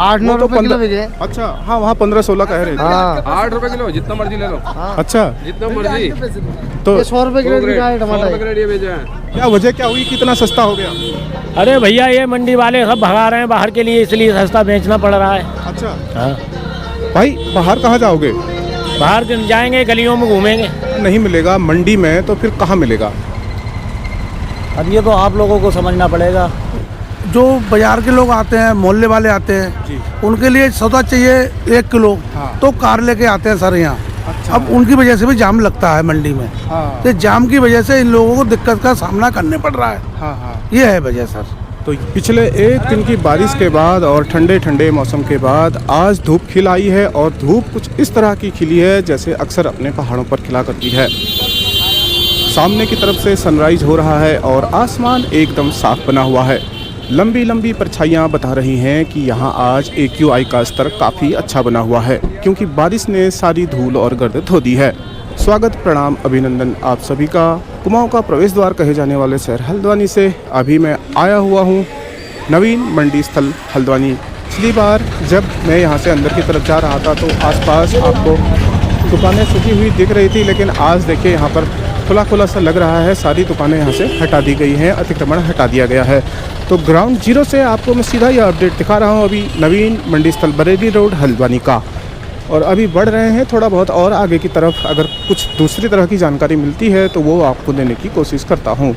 8-9 रुपए किलो बिके। अच्छा, हाँ वहाँ 15-16 कह रहे थे। हाँ 8 रुपए किलो, जितना मर्जी ले लो। अच्छा, जितना मर्जी। तो ये 100 रुपए किलो बिका है टमाटर। ग्रेड ये बेचा है। क्या वजह क्या हुई, कितना सस्ता हो गया? अरे भैया ये मंडी वाले सब भगा रहे हैं बाहर के लिए, इसलिए सस्ता बेचना पड़ रहा है। अच्छा हाँ। भाई, बाहर कहाँ जाओगे? बाहर जाएंगे, गलियों में घूमेंगे। नहीं मिलेगा मंडी में तो फिर कहाँ मिलेगा? अब ये तो आप लोगों को समझना पड़ेगा। जो बाजार के लोग आते हैं, मोहल्ले वाले आते हैं जी। उनके लिए सौदा चाहिए 1 किलो। हाँ। तो कार लेके आते हैं सर यहाँ। अच्छा। अब उनकी वजह से भी जाम लगता है मंडी में। हाँ तो जाम की वजह से इन लोगों को दिक्कत का सामना करने पड़ रहा है। हाँ हाँ। ये है वजह सर। तो पिछले 1 दिन की बारिश के बाद और ठंडे ठंडे मौसम के बाद आज धूप खिल आई है, और धूप कुछ इस तरह की खिली है जैसे अक्सर अपने पहाड़ों पर खिला करती है। सामने की तरफ से सनराइज हो रहा है और आसमान एकदम साफ बना हुआ है। लंबी लंबी परछाइयाँ बता रही हैं कि यहाँ आज AQI का स्तर काफ़ी अच्छा बना हुआ है, क्योंकि बारिश ने सारी धूल और गर्द धो दी है। स्वागत, प्रणाम, अभिनंदन आप सभी का कुमाऊं का प्रवेश द्वार कहे जाने वाले शहर हल्द्वानी से। अभी मैं आया हुआ हूँ नवीन मंडी स्थल हल्द्वानी। पिछली बार जब मैं यहाँ से अंदर की तरफ जा रहा था तो आसपास आपको दुकानें सजी हुई दिख रही थी, लेकिन आज देखिए यहाँ पर खुला खुला सा लग रहा है। सारी दुकानें यहाँ से हटा दी गई हैं, अतिक्रमण हटा दिया गया है। तो ग्राउंड जीरो से आपको मैं सीधा यह अपडेट दिखा रहा हूँ अभी नवीन मंडी स्थल बरेली रोड हल्द्वानी का। और अभी बढ़ रहे हैं थोड़ा बहुत और आगे की तरफ। अगर कुछ दूसरी तरह की जानकारी मिलती है तो वो आपको देने की कोशिश करता हूँ।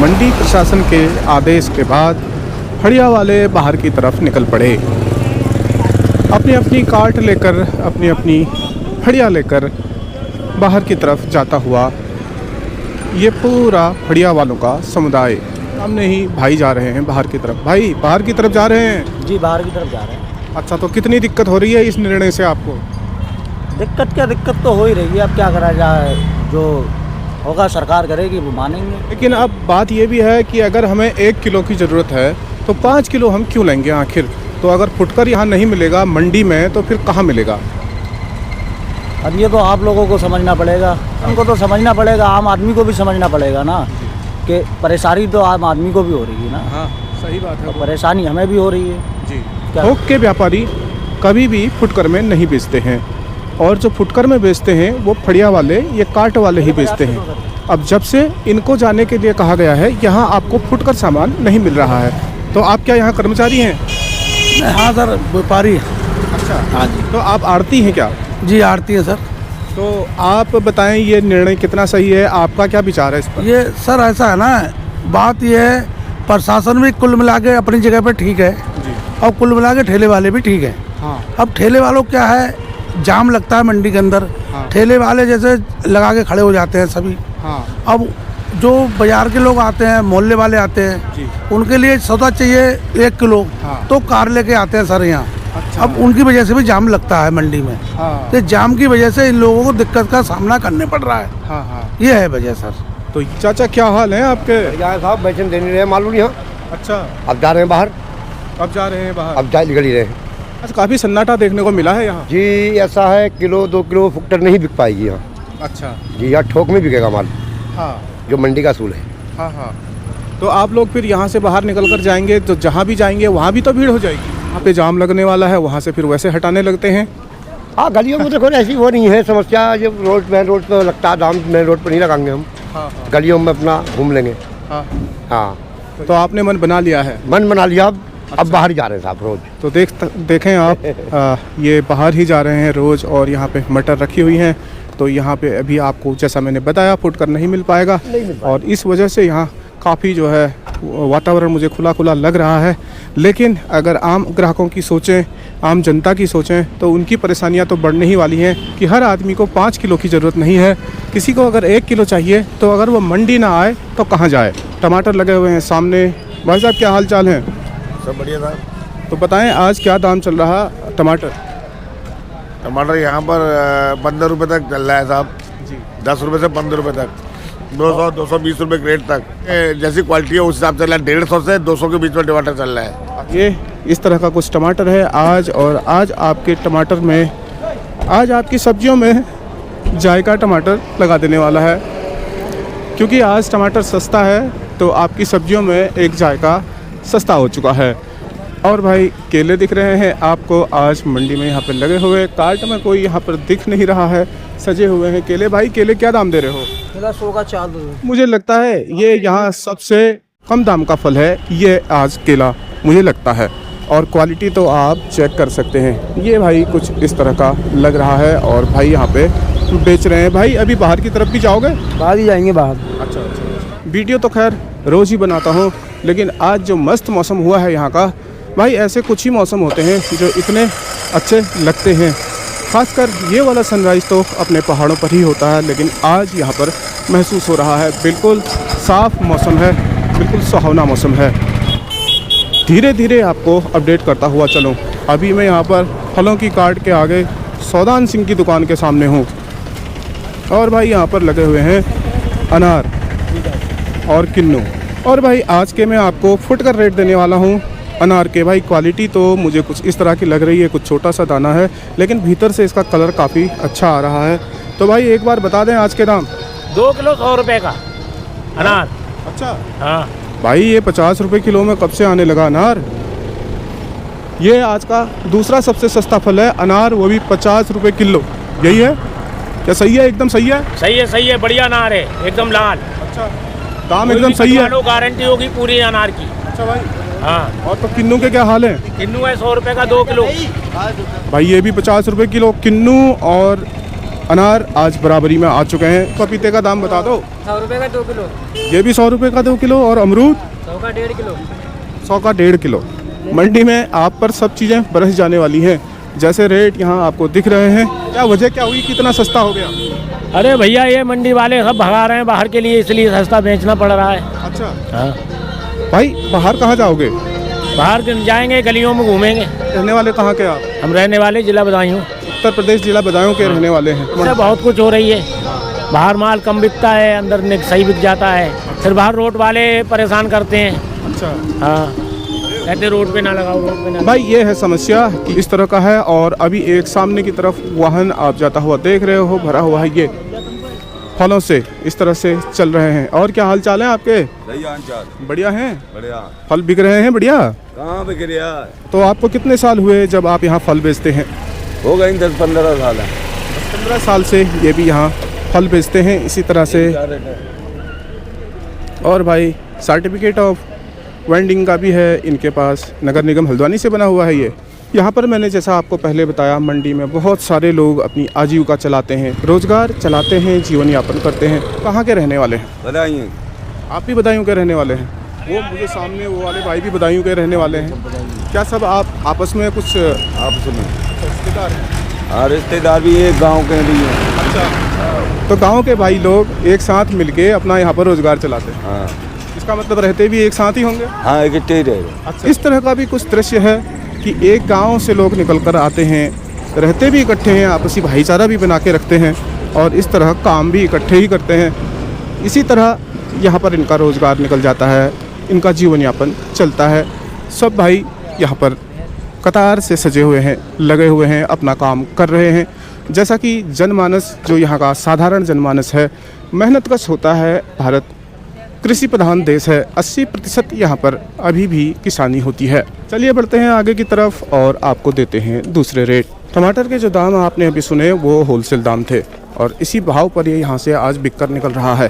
मंडी प्रशासन के आदेश के बाद फड़िया वाले बाहर की तरफ निकल पड़े, अपनी अपनी कार्ट लेकर, अपनी अपनी फड़िया लेकर बाहर की तरफ जाता हुआ ये पूरा फड़िया वालों का समुदाय। सामने ही भाई जा रहे हैं बाहर की तरफ। भाई बाहर की तरफ जा रहे हैं? जी बाहर की तरफ जा रहे हैं। अच्छा, तो कितनी दिक्कत हो रही है इस निर्णय से आपको? दिक्कत तो हो ही रही है। अब क्या करा जाए, जो होगा सरकार करेगी, वो मानेंगे। लेकिन अब बात ये भी है कि अगर हमें 1 किलो की ज़रूरत है तो 5 किलो हम क्यों लेंगे आखिर? तो अगर फुटकर यहाँ नहीं मिलेगा मंडी में तो फिर कहाँ मिलेगा? अब ये तो आप लोगों को समझना पड़ेगा, उनको तो समझना पड़ेगा, आम आदमी को भी समझना पड़ेगा ना कि परेशानी तो आम आदमी को भी हो रही है ना। हाँ सही बात है। तो परेशानी हमें भी हो रही है जी। क्या? थोक के व्यापारी कभी भी फुटकर में नहीं बेचते हैं, और जो फुटकर में बेचते हैं वो फड़िया वाले, ये काट वाले ही बेचते हैं। अब जब से इनको जाने के लिए कहा गया है यहाँ आपको फुटकर सामान नहीं मिल रहा है, तो आप क्या यहाँ कर्मचारी हैं? हाँ सर, व्यापारी। अच्छा, हाँ जी। तो आप आड़ती हैं क्या? जी आरती है सर। तो आप बताएं ये निर्णय कितना सही है, आपका क्या विचार है इस पर? ये सर ऐसा है ना, बात ये है प्रशासन भी कुल मिला के अपनी जगह पे ठीक है जी। और कुल मिला के ठेले वाले भी ठीक है। हाँ अब ठेले वालों क्या है, जाम लगता है मंडी के अंदर। हाँ। ठेले वाले जैसे लगा के खड़े हो जाते हैं सभी। हाँ अब जो बाजार के लोग आते हैं, मोहल्ले वाले आते हैं, जी। उनके लिए सौदा चाहिए 1 किलो। हाँ। तो कार लेके आते हैं सर यहाँ। अच्छा। अब उनकी वजह से भी जाम लगता है मंडी में। हाँ तो जाम की वजह से इन लोगों को दिक्कत का सामना करने पड़ रहा है। हाँ हाँ। ये है वजह सर। तो चाचा क्या हाल है आपके? साहब बेचन दे नहीं रहे मालूम यहाँ। अच्छा, अब जा रहे हैं बाहर, अब जा रहे हैं बाहर? अब जा निकल ही रहे हैं। अच्छा, काफ़ी सन्नाटा देखने को मिला है यहाँ। जी ऐसा है, किलो 2 किलो फुकटर नहीं बिक पाएगी यहाँ। अच्छा। जी यहाँ ठोक में बिकेगा माल, हाँ जो मंडी का असूल है। हाँ हाँ। तो आप लोग फिर यहाँ से बाहर निकल कर जाएंगे तो जहाँ भी जाएंगे वहाँ भी तो भीड़ हो जाएगी। वहाँ पे जाम लगने वाला है, वहाँ से फिर वैसे हटाने लगते हैं। हाँ गलियों में देखो ऐसी वो नहीं है समस्या। जब मेन रोड पे लगता है दाम, मेन रोड पर नहीं लगाएंगे हम। हाँ हाँ गलियों में अपना घूम लेंगे। हाँ। हाँ तो आपने मन बना लिया है? मन बना लिया। अब बाहर ही जा रहे हैं साहब रोज। तो देखें आप, ये बाहर ही जा रहे हैं रोज़, और यहाँ पे मटर रखी हुई हैं। तो यहाँ पे अभी आपको जैसा मैंने बताया फुटकर नहीं मिल पाएगा, और इस वजह से यहाँ काफ़ी जो है वातावरण मुझे खुला खुला लग रहा है। लेकिन अगर आम ग्राहकों की सोचें, आम जनता की सोचें, तो उनकी परेशानियाँ तो बढ़ने ही वाली हैं कि हर आदमी को 5 किलो की ज़रूरत नहीं है। किसी को अगर 1 किलो चाहिए तो अगर वो मंडी ना आए तो कहाँ जाए? टमाटर लगे हुए हैं सामने। भाई साहब क्या हाल चाल है? सब बढ़िया था। तो बताएं आज क्या दाम चल रहा टमाटर? टमाटर यहाँ पर 15 रुपये तक चल रहा है साहब जी। 10 रुपये से 15 रुपये तक, 200 220 रुपये ग्रेड तक। जैसी क्वालिटी है उस हिसाब से चल रहा है। 150 से 200 के बीच में टमाटर चल रहा है। ये इस तरह का कुछ टमाटर है आज। और आज आपके टमाटर में, आज आपकी सब्जियों में जायका टमाटर लगा देने वाला है, क्योंकि आज टमाटर सस्ता है तो आपकी सब्जियों में एक जायका सस्ता हो चुका है। और भाई केले दिख रहे हैं आपको आज मंडी में यहाँ पर लगे हुए। कार्ट में कोई यहाँ पर दिख नहीं रहा है, सजे हुए हैं केले। भाई केले क्या दाम दे रहे हो? 100 का 4 दो। मुझे लगता है ये यहाँ सबसे कम दाम का फल है ये आज केला, मुझे लगता है। और क्वालिटी तो आप चेक कर सकते हैं। ये भाई कुछ इस तरह का लग रहा है और भाई यहाँ पे बेच रहे हैं। भाई अभी बाहर की तरफ भी जाओगे? बाहर ही जाएंगे बाहर। अच्छा। वीडियो तो खैर रोज़ ही बनाता हूँ, लेकिन आज जो मस्त मौसम हुआ है यहाँ का, भाई ऐसे कुछ ही मौसम होते हैं जो इतने अच्छे लगते हैं। खासकर ये वाला सनराइज़ तो अपने पहाड़ों पर ही होता है, लेकिन आज यहाँ पर महसूस हो रहा है। बिल्कुल साफ़ मौसम है, बिल्कुल सुहावना मौसम है। धीरे धीरे आपको अपडेट करता हुआ चलूँ। अभी मैं यहाँ पर फलों की कार्ट के आगे सौदान सिंह की दुकान के सामने हूँ और भाई यहाँ पर लगे हुए हैं अनार और किन्नू। और भाई आज के मैं आपको फुटकर रेट देने वाला हूँ अनार के। भाई क्वालिटी तो मुझे कुछ इस तरह की लग रही है, कुछ छोटा सा दाना है, लेकिन भीतर से इसका कलर काफ़ी अच्छा आ रहा है। तो भाई एक बार बता दें आज के दाम। 2 किलो 100 रुपए का अनार। अच्छा। हाँ भाई ये 50 रुपये किलो में कब से आने लगा अनार? ये आज का दूसरा सबसे सस्ता फल है अनार, वो भी 50 रुपये किलो। यही है क्या? सही है, एकदम सही है। सही है, बढ़िया अनार है, एकदम लाल। अच्छा, दाम एकदम सही है। गारंटी होगी पूरी अनार की। अच्छा भाई। हाँ। और तो किन्नू के क्या हाल है? किन्नू है 100 रुपए का 2 किलो। भाई ये भी 50 रुपये किलो। किन्नू और अनार आज बराबरी में आ चुके हैं। पपीते का दाम बता दो। 100 रुपए का 2 किलो। ये भी 100 रुपये का 2 किलो। और अमरूद 100 का 1.5 किलो। 100 का 1.5 किलो। मंडी में आप पर सब चीज़ें बरस जाने वाली हैं। जैसे रेट यहाँ आपको दिख रहे हैं, क्या वजह क्या हुई, कितना सस्ता हो गया? अरे भैया ये मंडी वाले सब भगा रहे हैं बाहर के लिए, इसलिए सस्ता बेचना पड़ रहा है। अच्छा। हाँ। भाई बाहर कहाँ जाओगे? बाहर जाएंगे, गलियों में घूमेंगे। रहने वाले कहाँ के आप? हम रहने वाले जिला बदायूं, उत्तर प्रदेश जिला बदायूं के रहने वाले हैं। इससे बहुत कुछ हो रही है। बाहर माल कम बिकता है, अंदर सही बिक जाता है। फिर बाहर रोड वाले परेशान करते हैं। अच्छा। हाँ, कहते रोड पे ना लगाओ, रोड पे ना। भाई ये है समस्या कि इस तरह का है। और अभी एक सामने की तरफ वाहन आप जाता हुआ देख रहे हो, भरा हुआ है ये फलों से, इस तरह से चल रहे हैं। और क्या हाल चाल है आपके? बढ़िया हैं? बढ़िया। फल बिक रहे हैं? बढ़िया। कहाँ बिक रहा? तो आपको कितने साल हुए जब आप यहाँ फल बेचते हैं? हो गए 10-15 साल है। 15 साल से ये भी यहाँ फल बेचते हैं इसी तरह से। और भाई सर्टिफिकेट ऑफ वेंडिंग का भी है इनके पास, नगर निगम हल्द्वानी से बना हुआ है ये। यहाँ पर मैंने जैसा आपको पहले बताया, मंडी में बहुत सारे लोग अपनी आजीविका चलाते हैं, रोजगार चलाते हैं, जीवन यापन करते हैं। कहाँ के रहने वाले हैं? बधाई। आप भी बदायूं के रहने वाले हैं? वो मुझे सामने वो वाले भाई भी बदायूं के रहने वाले हैं। क्या सब आप आपस में कुछ आपस में रिश्तेदार हैं? हाँ, रिश्तेदार भी एक गाँव के भी हैं। अच्छा। तो गाँव के भाई लोग एक साथ मिलके अपना यहाँ पर रोजगार चलाते हैं। हाँ। इसका मतलब रहते भी एक साथ ही होंगे? हाँ, इकट्ठे ही रहे। अच्छा। इस तरह का भी कुछ दृश्य है कि एक गांव से लोग निकल कर आते हैं, रहते भी इकट्ठे हैं, आपसी भाईचारा भी बना के रखते हैं और इस तरह काम भी इकट्ठे ही करते हैं। इसी तरह यहाँ पर इनका रोज़गार निकल जाता है, इनका जीवन यापन चलता है। सब भाई यहाँ पर कतार से सजे हुए हैं, लगे हुए हैं, अपना काम कर रहे हैं। जैसा कि जनमानस जो यहाँ का साधारण जनमानस है, मेहनत कश होता है। भारत कृषि प्रधान देश है, 80% यहाँ पर अभी भी किसानी होती है। चलिए बढ़ते हैं आगे की तरफ और आपको देते हैं दूसरे रेट। टमाटर के जो दाम आपने अभी सुने वो होलसेल दाम थे और इसी भाव पर ये यहाँ से आज बिककर निकल रहा है।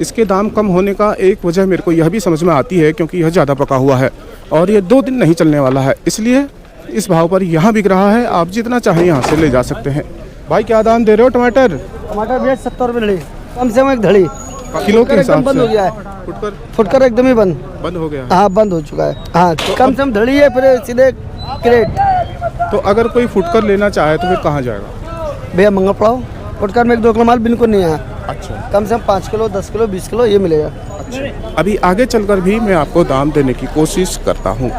इसके दाम कम होने का एक वजह मेरे को यह भी समझ में आती है क्योंकि यह ज़्यादा पका हुआ है और ये 2 दिन नहीं चलने वाला है, इसलिए इस भाव पर यहाँ बिक रहा है। आप जितना चाहें यहाँ से ले जा सकते हैं। भाई क्या दाम दे रहे हो टमाटर? टमाटर भैया 70 रुपये धड़ी, कम से कम एक धड़ी। किलो के हिसाब बंद हो से? गया है, फुटकर एकदम ही बंद हो गया? हाँ, बंद हो चुका है। हाँ, कम से कम धड़ी है, फिर सीधे क्रेट। तो अगर कोई फुटकर लेना चाहे तो फिर कहाँ जाएगा? भैया मंगा पड़ाओ, फुटकर में 1-2 किलो माल बिल्कुल नहीं है। अच्छा। कम से कम 5 किलो, 10 किलो, 20 किलो ये मिलेगा। अच्छा। अभी आगे चलकर भी मैं आपको दाम देने की कोशिश करता हूँ।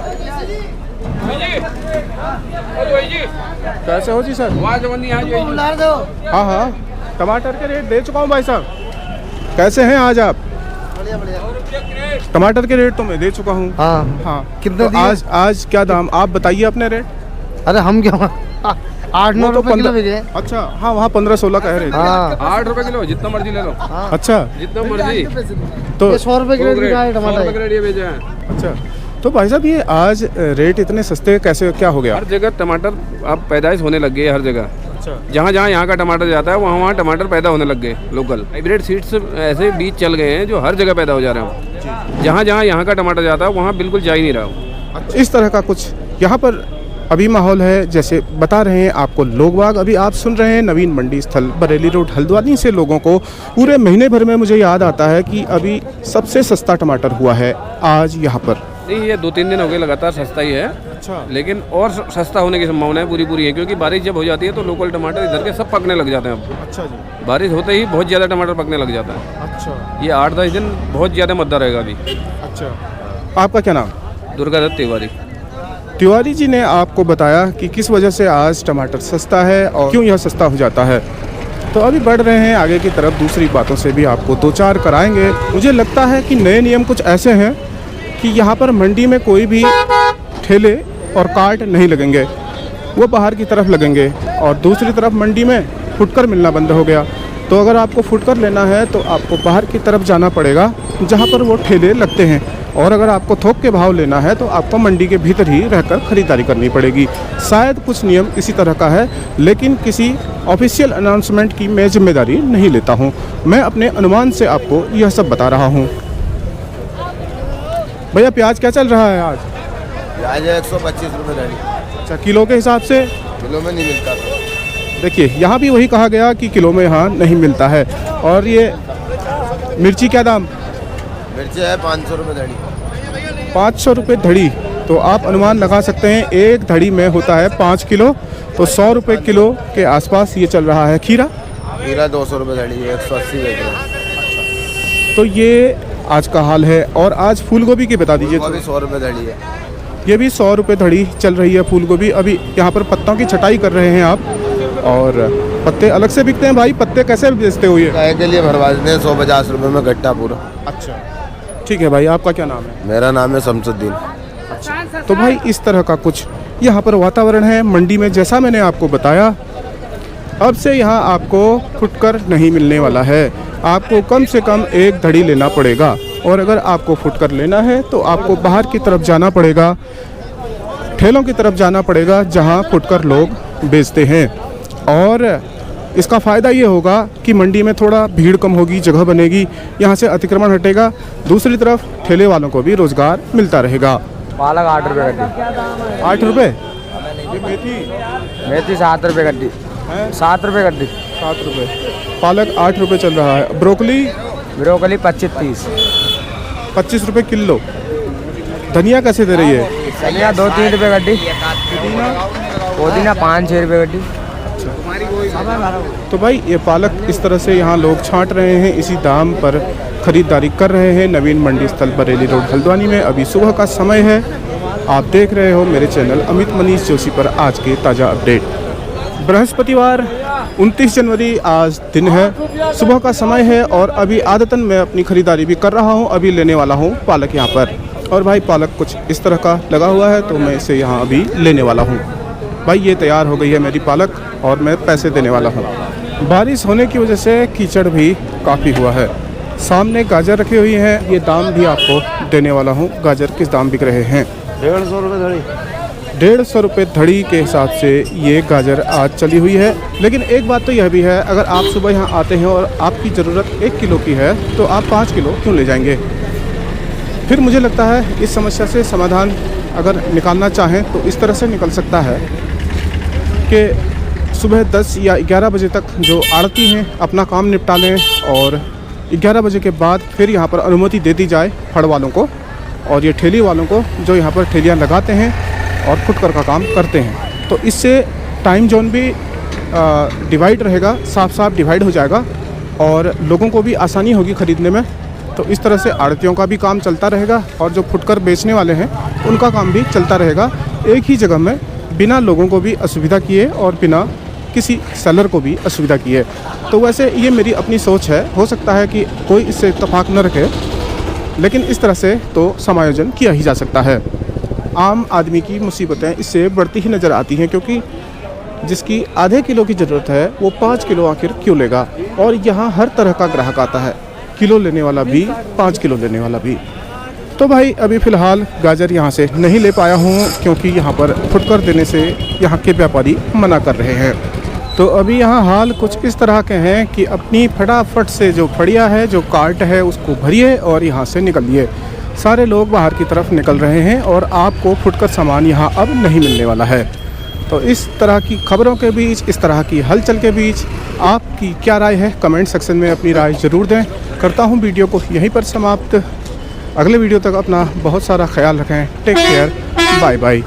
कैसे हो जी सर? हाँ हाँ, टमाटर के रेट दे चुका हूँ भाई साहब। कैसे हैं आज आप? टमाटर के रेट तो मैं दे चुका हूँ। हाँ हाँ। कितना तो आज क्या दाम आप बताइए अपने रेट? अरे हम क्या 8-9 रुपए किलो बिके। अच्छा। हाँ, वहाँ 15-16 कह रहे थे। हाँ, 8 रुपए किलो, जितना मर्जी ले लो। अच्छा। जितना मर्जी। तो 100 रुपए किलो बिका है टमाटर। ये बेचा है। अच्छा, तो भाई साहब ये आज रेट इतने सस्ते कैसे, क्या हो गया? हर जगह टमाटर अब पैदाइश होने लग गई है, हर जगह। जहाँ जहाँ यहाँ का टमाटर जाता है वहाँ वहाँ टमाटर पैदा होने लग गए। लोकल हाइब्रिड सीड्स ऐसे बीज चल गए हैं जो हर जगह पैदा हो जा रहे हैं। जहाँ जहाँ यहाँ का टमाटर जाता है वहाँ बिल्कुल जा ही नहीं रहा। इस तरह का कुछ यहाँ पर अभी माहौल है, जैसे बता रहे हैं आपको लोग बाग। अभी आप सुन रहे हैं नवीन मंडी स्थल बरेली रोड हल्द्वानी से। लोगों को पूरे महीने भर में मुझे याद आता है कि अभी सबसे सस्ता टमाटर हुआ है आज यहाँ पर। नहीं, ये 2-3 दिन हो गए लगातार सस्ता ही है। अच्छा। लेकिन और सस्ता होने की संभावना पूरी है, क्योंकि बारिश जब हो जाती है तो लोकल टमाटर इधर के सब पकने लग जाते हैं। अब अच्छा जी। बारिश होते ही बहुत ज़्यादा टमाटर पकने लग जाता है। अच्छा। ये 8-10 दिन बहुत ज़्यादा मद्दा रहेगा अभी। अच्छा, आपका क्या नाम? दुर्गादत्त तिवारी। तिवारी जी ने आपको बताया कि किस वजह से आज टमाटर सस्ता है और क्यों यह सस्ता हो जाता है। तो अभी बढ़ रहे हैं आगे की तरफ, दूसरी बातों से भी आपको 2-4 कराएंगे। मुझे लगता है कि नए नियम कुछ ऐसे हैं कि यहाँ पर मंडी में कोई भी ठेले और कार्ट नहीं लगेंगे, वो बाहर की तरफ लगेंगे। और दूसरी तरफ मंडी में फुटकर मिलना बंद हो गया। तो अगर आपको फुटकर लेना है तो आपको बाहर की तरफ जाना पड़ेगा जहाँ पर वो ठेले लगते हैं, और अगर आपको थोक के भाव लेना है तो आपको मंडी के भीतर ही रहकर ख़रीदारी करनी पड़ेगी। शायद कुछ नियम इसी तरह का है, लेकिन किसी ऑफिशियल अनाउंसमेंट की मैं जिम्मेदारी नहीं लेता हूँ। मैं अपने अनुमान से आपको यह सब बता रहा हूँ। भैया प्याज क्या चल रहा है आज? प्याज 125 रुपये धड़ी। अच्छा, किलो के हिसाब से? किलो में नहीं मिलता। देखिए यहाँ भी वही कहा गया कि किलो में यहाँ नहीं मिलता है। और ये मिर्ची क्या दाम? मिर्ची है 500 रुपये धड़ी। 500 रुपये धड़ी। तो आप अनुमान लगा सकते हैं एक धड़ी में होता है 5 किलो, तो 100 रुपये किलो के आसपास ये चल रहा है। खीरा? खीरा 200 रुपये धड़ी, 180 बेच रहे हैं। तो ये आज का हाल है। और आज फूल गोभी की बता दीजिए। अभी 100 रुपये धड़ी है। ये भी 100 रुपये धड़ी चल रही है फूल गोभी। अभी यहाँ पर पत्तों की छटाई कर रहे हैं आप, और पत्ते अलग से बिकते हैं। भाई पत्ते कैसे बेचते हो ये? गाय के लिए भरवा देते हैं 150 रुपये में गट्टा पूरा। अच्छा, ठीक है भाई। आपका क्या नाम है? मेरा नाम है शमसुद्दीन। तो भाई इस तरह का कुछ यहाँ पर वातावरण है मंडी में, जैसा मैंने आपको बताया। अब से यहाँ आपको फुटकर नहीं मिलने वाला है। आपको कम से कम एक धड़ी लेना पड़ेगा, और अगर आपको फुटकर लेना है तो आपको बाहर की तरफ जाना पड़ेगा, ठेलों की तरफ जाना पड़ेगा जहाँ फुटकर लोग बेचते हैं। और इसका फ़ायदा ये होगा कि मंडी में थोड़ा भीड़ कम होगी, जगह बनेगी, यहाँ से अतिक्रमण हटेगा। दूसरी तरफ ठेले वालों को भी रोज़गार मिलता रहेगा। पालक 8 रुपये गड्डी। 8 रुपये? मेथी 7 रुपये गड्डी। 7 रुपये गड्डी। 7 रुपये। पालक 8 रुपये चल रहा है। ब्रोकली? ब्रोकली 25-30। 25 रुपये किलो। धनिया कैसे दे रही है? धनिया 2-3 रुपये गड्डी। पुदीना 5-6 रुपये गड्डी। तो भाई ये पालक इस तरह से यहाँ लोग छांट रहे हैं, इसी दाम पर खरीदारी कर रहे हैं नवीन मंडी स्थल बरेली रोड हल्द्वानी में। अभी सुबह का समय है। आप देख रहे हो मेरे चैनल अमित मनीष जोशी पर आज के ताज़ा अपडेट। बृहस्पतिवार 29 जनवरी आज दिन है, सुबह का समय है, और अभी आदतन मैं अपनी खरीदारी भी कर रहा हूँ। अभी लेने वाला हूँ पालक यहाँ पर। और भाई पालक कुछ इस तरह का लगा हुआ है, तो मैं इसे यहाँ अभी लेने वाला हूँ। भाई ये तैयार हो गई है मेरी पालक, और मैं पैसे देने वाला हूँ। बारिश होने की वजह से कीचड़ भी काफ़ी हुआ है। सामने गाजर रखी हुई है, ये दाम भी आपको देने वाला हूँ। गाजर किस दाम बिक रहे हैं? 150 रुपये धड़ी। 150 रुपये धड़ी के हिसाब से ये गाजर आज चली हुई है। लेकिन एक बात तो यह भी है, अगर आप सुबह यहाँ आते हैं और आपकी ज़रूरत 1 किलो की है तो आप 5 किलो क्यों ले जाएंगे? फिर मुझे लगता है इस समस्या से समाधान अगर निकालना चाहें तो इस तरह से निकल सकता है कि सुबह 10 या 11 बजे तक जो आड़ती हैं अपना काम निपटा लें, और 11 बजे के बाद फिर यहाँ पर अनुमति दे दी जाए फड़ वालों को और ये ठेली वालों को, जो यहाँ पर ठेलियाँ लगाते हैं और फुटकर का काम करते हैं। तो इससे टाइम जोन भी डिवाइड रहेगा, साफ साफ डिवाइड हो जाएगा, और लोगों को भी आसानी होगी ख़रीदने में। तो इस तरह से आड़तियों का भी काम चलता रहेगा, और जो फुटकर बेचने वाले हैं उनका काम भी चलता रहेगा एक ही जगह में, बिना लोगों को भी असुविधा किए और बिना किसी सेलर को भी असुविधा किए। तो वैसे ये मेरी अपनी सोच है, हो सकता है कि कोई इससे इत्तेफाक न रखे, लेकिन इस तरह से तो समायोजन किया ही जा सकता है। आम आदमी की मुसीबतें इससे बढ़ती ही नज़र आती हैं, क्योंकि जिसकी आधे किलो की ज़रूरत है वो 5 किलो आखिर क्यों लेगा? और यहाँ हर तरह का ग्राहक आता है, किलो लेने वाला भी, 5 किलो लेने वाला भी। तो भाई अभी फ़िलहाल गाजर यहाँ से नहीं ले पाया हूँ क्योंकि यहाँ पर फुटकर देने से यहाँ के व्यापारी मना कर रहे हैं। तो अभी यहाँ हाल कुछ इस तरह के हैं कि अपनी फटाफट से जो फड़िया है, जो कार्ट है, उसको भरिए और यहाँ से निकलिए। सारे लोग बाहर की तरफ निकल रहे हैं और आपको फुटकर सामान यहाँ अब नहीं मिलने वाला है। तो इस तरह की खबरों के बीच, इस तरह की हलचल के बीच आपकी क्या राय है, कमेंट सेक्शन में अपनी राय ज़रूर दें। करता हूँ वीडियो को यहीं पर समाप्त। अगले वीडियो तक अपना बहुत सारा ख्याल रखें। Take care, bye bye.